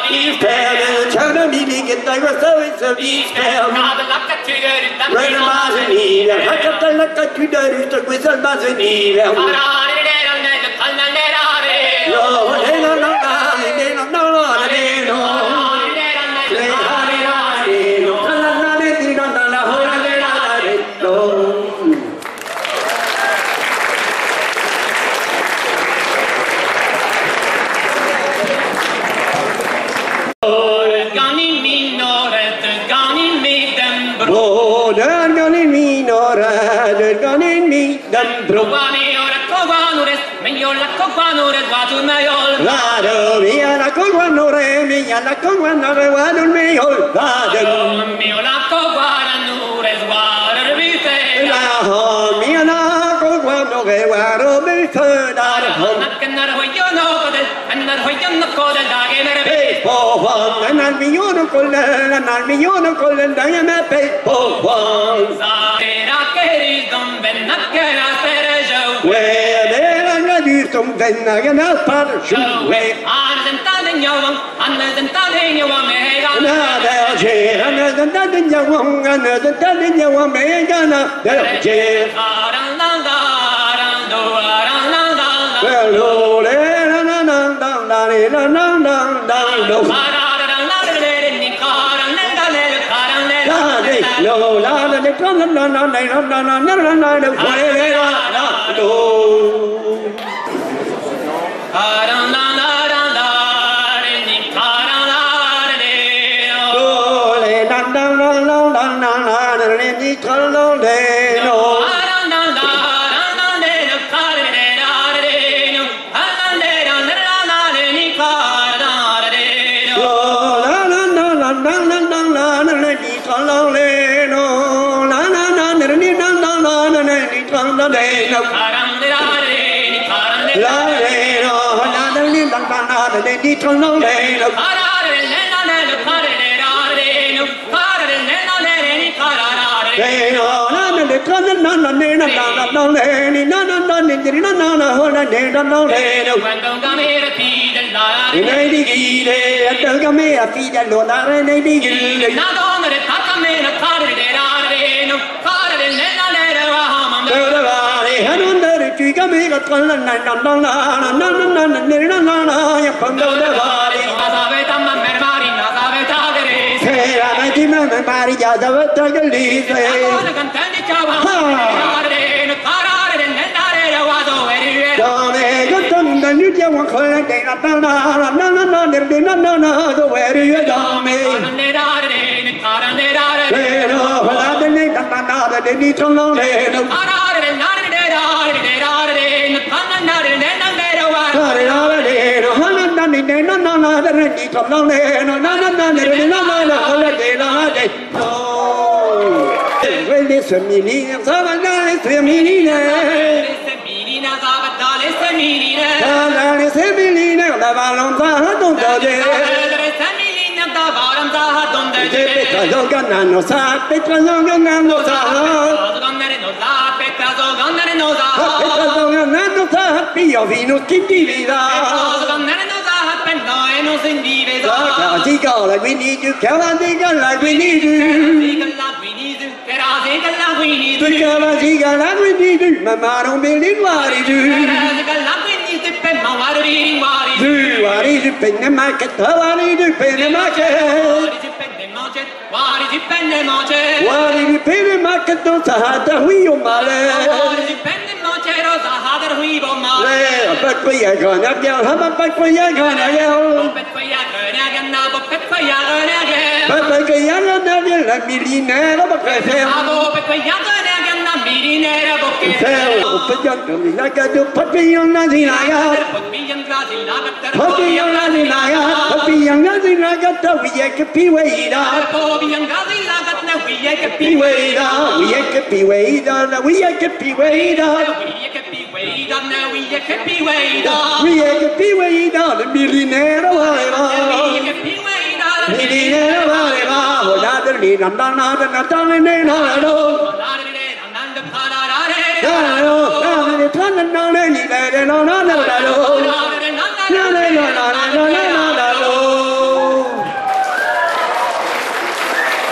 Ispel, China meeting in Dagger so Ispel. Rain Mazini, I got the luck to the wizard Mazini. La conguanore guardul mio vado mio la conguanore guardul vite la ho mio la conguanore guardul vite da nakknar hoyono kodel annar hoyono kodel da gemere pe po ho annar mio kodel annar mio kodel da gemere pe po ho za era keri dom ben nakkara perejo we era ngadi tum ben nakkara perejo we an tan nyawang another time you want me another chair another time you want another time you want me another chair like we need you, like we need you. Mamma don't believe what he do. What is it, pen the market? What is it, pen the market? What is it, pen the market? What is it, pen the market? Don't have the wheel, mother. What is it, pen the market? Don't have the wheel, mother. But we are gonna go, how about we are gonna go? But we are gonna get now, but we are gonna get. But we are gonna get a millionaire of a person. But we are gonna get a millionaire of a person. Put your like I do, put me on nothing I got. Put me on nothing I got. Put me on nothing I got. Put me on nothing I got. We can be waited on. Put me on nothing I got. Now we can be waited on. We can be waited on. We can be waited on. We can be waited on. Now we can be waited on. We can be waited on. The millionaire of we can be waited on. Millionaire of all. Another need, another, another,